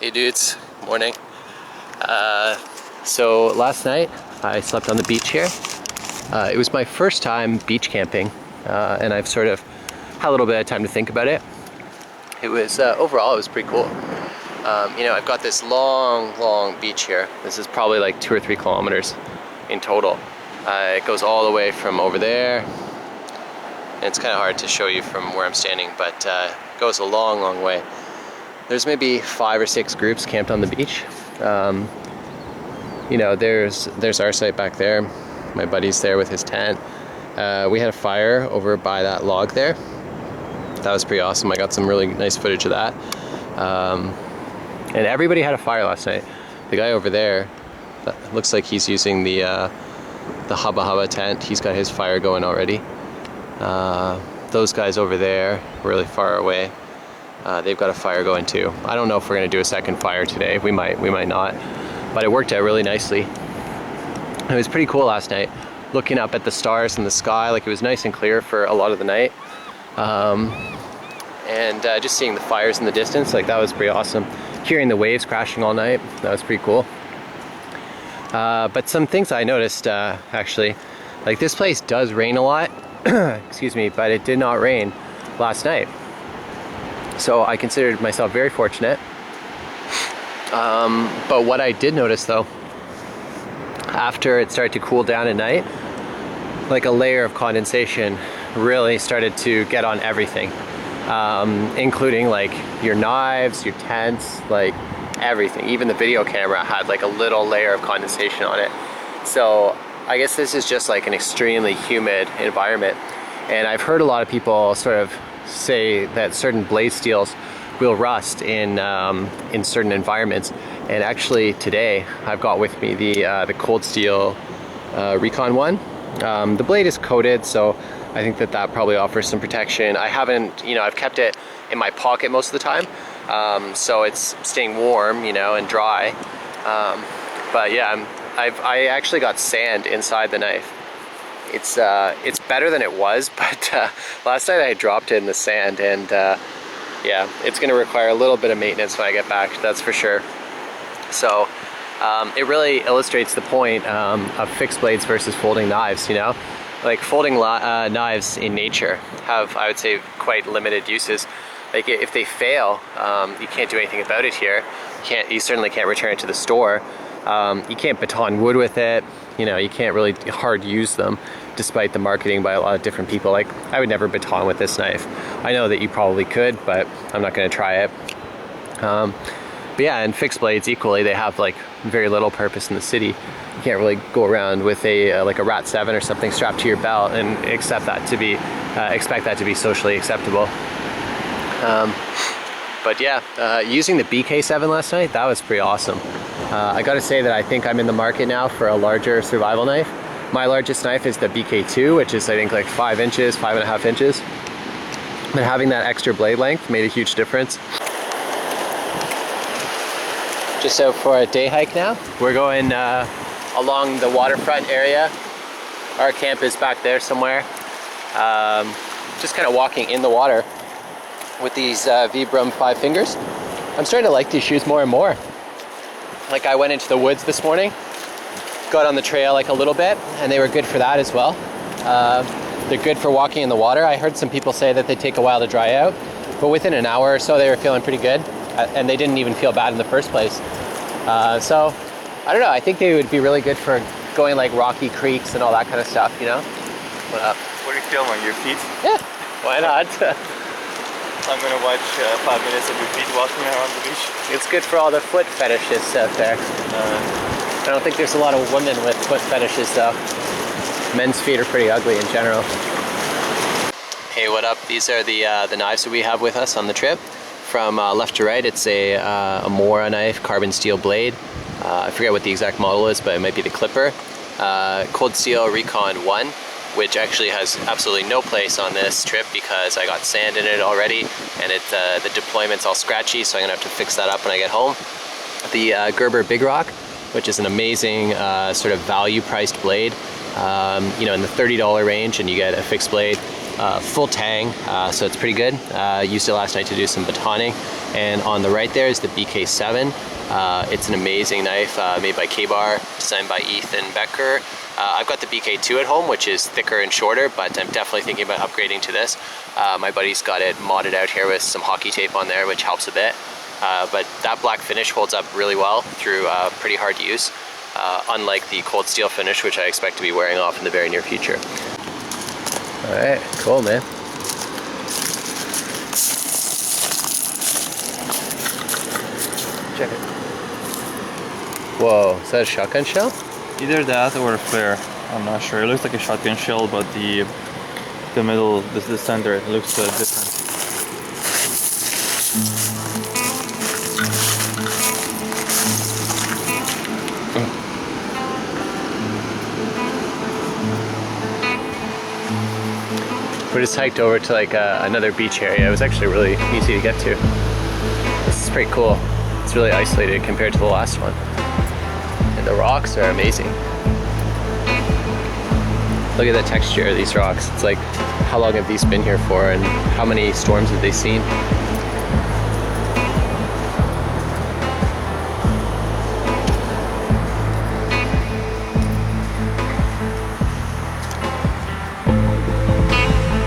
Hey dudes, morning. So last night I slept on the beach here. It was my first time beach camping, and I've sort of had a little bit of time to think about it. It was, overall it was pretty cool. You know, I've got this long beach here. This is probably like 2 or 3 kilometers in total. It goes all the way from over there. And it's kind of hard to show you from where I'm standing, but it goes a long way. There's maybe 5 or 6 groups camped on the beach. You know, there's our site back there. My buddy's there with his tent. We had a fire over by that log there. That was pretty awesome. I got some really nice footage of that. And everybody had a fire last night. The guy over there, that looks like he's using the Hubba Hubba tent. He's got his fire going already. Those guys over there, really far away, they've got a fire going too. I don't know if we're gonna do a second fire today. We might not. But it worked out really nicely. It was pretty cool last night, looking up at the stars in the sky. Like, it was nice and clear for a lot of the night. And just seeing the fires in the distance, like, that was pretty awesome. Hearing the waves crashing all night, that was pretty cool. But some things I noticed, actually, like, this place does rain a lot, excuse me, but it did not rain last night. So I considered myself very fortunate. But what I did notice though, after it started to cool down at night, like, a layer of condensation really started to get on everything, including like your knives, your tents, like everything. Even the video camera had like a little layer of condensation on it. So I guess this is just like an extremely humid environment. And I've heard a lot of people sort of say that certain blade steels will rust in certain environments. And actually today I've got with me the Cold Steel Recon one. The blade is coated, so I think that probably offers some protection. I haven't, you know, I've kept it in my pocket most of the time, so it's staying warm, you know, and dry. But yeah, I actually got sand inside the knife. It's better than it was, but last night I dropped it in the sand, and yeah, it's going to require a little bit of maintenance when I get back, that's for sure. So it really illustrates the point of fixed blades versus folding knives, you know? Like, folding knives in nature have, I would say, quite limited uses. Like, if they fail, you can't do anything about it here. You certainly can't return it to the store. You can't baton wood with it. You know, you can't really hard use them, despite the marketing by a lot of different people. Like, I would never baton with this knife. I know that you probably could, but I'm not going to try it. But yeah, and fixed blades equally, they have like very little purpose in the city. You can't really go around with a like a Rat 7 or something strapped to your belt and expect that to be socially acceptable. But yeah, using the BK7 last night, that was pretty awesome. I gotta say that I think I'm in the market now for a larger survival knife. My largest knife is the BK2, which is, I think, like 5 inches, 5.5 inches. But having that extra blade length made a huge difference. Just out for a day hike now. We're going along the waterfront area. Our camp is back there somewhere. Just kind of walking in the water with these Vibram 5 fingers. I'm starting to like these shoes more and more. Like, I went into the woods this morning, got on the trail like a little bit, and they were good for that as well. They're good for walking in the water. I heard some people say that they take a while to dry out, but within an hour or so they were feeling pretty good, and they didn't even feel bad in the first place. So I don't know, I think they would be really good for going like rocky creeks and all that kind of stuff, you know? What up? What are you filming, your feet? Yeah, why not? I'm gonna watch 5 minutes of your feet walking around the beach. It's good for all the foot fetishists out there. I don't think there's a lot of women with foot fetishes though. Men's feet are pretty ugly in general. Hey, what up? These are the knives that we have with us on the trip. From left to right, it's a Mora knife, carbon steel blade. I forget what the exact model is, but it might be the Clipper. Cold Steel Recon 1, which actually has absolutely no place on this trip because I got sand in it already, and the deployment's all scratchy, so I'm gonna have to fix that up when I get home. The Gerber Big Rock, which is an amazing sort of value-priced blade, you know, in the $30 range, and you get a fixed blade, full tang, so it's pretty good. Used it last night to do some batoning. And on the right there is the BK7. It's an amazing knife made by K-Bar, designed by Ethan Becker. I've got the BK2 at home, which is thicker and shorter, but I'm definitely thinking about upgrading to this. My buddy's got it modded out here with some hockey tape on there, which helps a bit. But that black finish holds up really well through pretty hard use, unlike the cold steel finish, which I expect to be wearing off in the very near future. All right, cool, man. Check it. Whoa, is that a shotgun shell? Either that or a flare. I'm not sure. It looks like a shotgun shell, but the middle, the center, it looks different. We just hiked over to like another beach area. It was actually really easy to get to. This is pretty cool. It's really isolated compared to the last one. And the rocks are amazing. Look at the texture of these rocks. It's like, how long have these been here for and how many storms have they seen?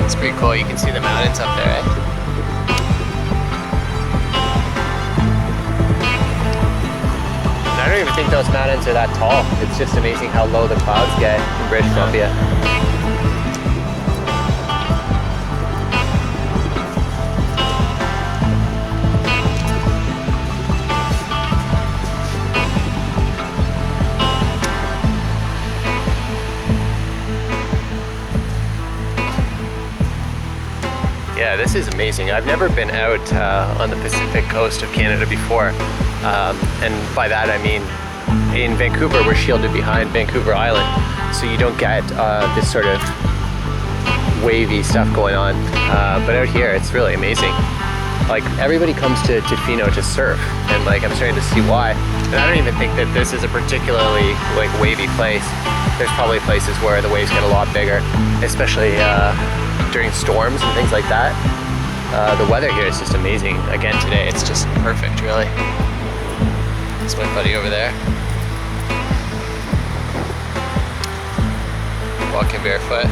It's pretty cool. You can see the mountains up there, eh? I don't even think those mountains are that tall. It's just amazing how low the clouds get in British Columbia. Yeah, this is amazing. I've never been out on the Pacific coast of Canada before. And by that I mean in Vancouver we're shielded behind Vancouver Island, so you don't get this sort of wavy stuff going on. But out here it's really amazing. Like, everybody comes to Tofino to surf, and like I'm starting to see why. And I don't even think that this is a particularly like wavy place. There's probably places where the waves get a lot bigger, especially during storms and things like that. The weather here is just amazing. Again today, it's just perfect, really. That's my buddy over there. Walking barefoot.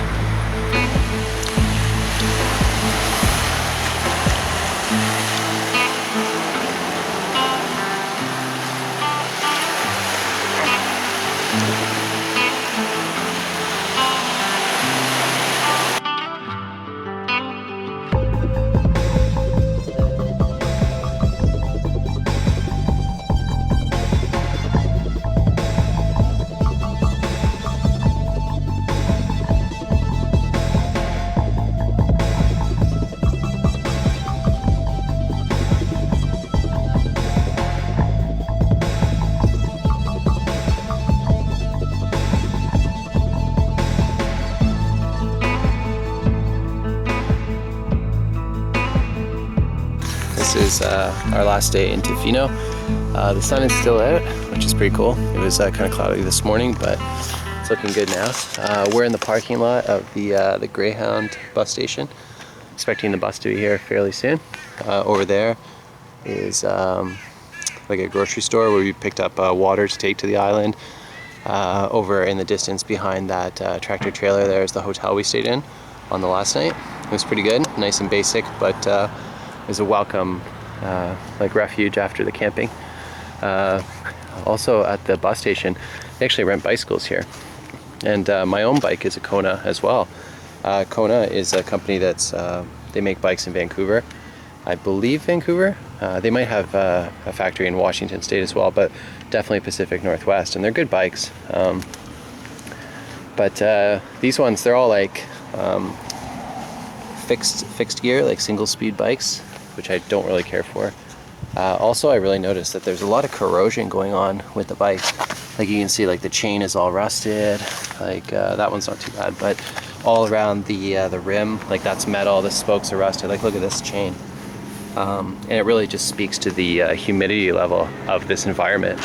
This is our last day in Tofino. The sun is still out, which is pretty cool. It was kind of cloudy this morning, but it's looking good now. We're in the parking lot of the Greyhound bus station. Expecting the bus to be here fairly soon. Over there is like a grocery store where we picked up water to take to the island. Over in the distance behind that tractor trailer there is the hotel we stayed in on the last night. It was pretty good, nice and basic, but it was a welcome like refuge after the camping. Also at the bus station, they actually rent bicycles here. And my own bike is a Kona as well. Kona is a company that's, they make bikes in Vancouver. I believe Vancouver. They might have a factory in Washington State as well, but definitely Pacific Northwest, and they're good bikes. But these ones, they're all like fixed gear, like single speed bikes, which I don't really care for. Also, I really noticed that there's a lot of corrosion going on with the bike. Like you can see, like the chain is all rusted. Like that one's not too bad, but all around the rim, like that's metal. The spokes are rusted. Like look at this chain. And it really just speaks to the humidity level of this environment.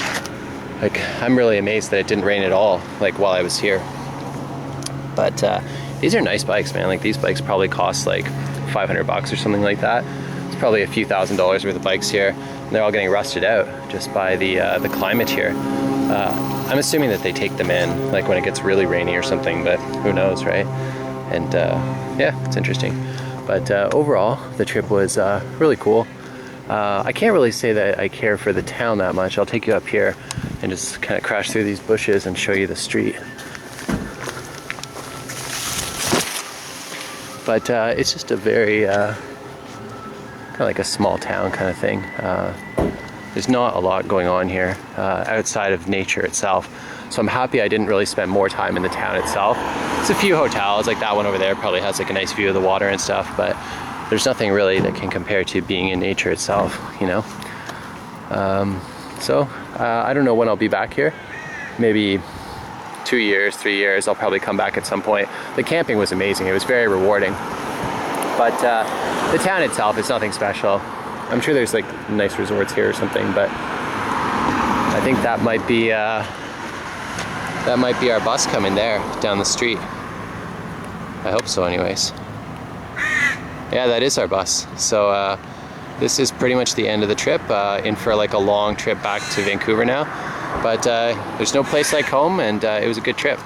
Like I'm really amazed that it didn't rain at all, like while I was here. But these are nice bikes, man. Like these bikes probably cost like $500 or something like that. It's probably a few $1,000s worth of bikes here, and they're all getting rusted out just by the climate here. I'm assuming that they take them in like when it gets really rainy or something, but who knows, right? And yeah, it's interesting. But overall, the trip was really cool. I can't really say that I care for the town that much. I'll take you up here and just kind of crash through these bushes and show you the street. But it's just a very kind of like a small town kind of thing. There's not a lot going on here outside of nature itself. So I'm happy I didn't really spend more time in the town itself. There's a few hotels, like that one over there probably has like a nice view of the water and stuff, but there's nothing really that can compare to being in nature itself, you know? So I don't know when I'll be back here. Maybe 2 years, 3 years, I'll probably come back at some point. The camping was amazing, it was very rewarding. But the town itself is nothing special. I'm sure there's like nice resorts here or something, but I think that might be our bus coming there down the street. I hope so anyways. Yeah, that is our bus. So this is pretty much the end of the trip, in for like a long trip back to Vancouver now. But there's no place like home, and it was a good trip.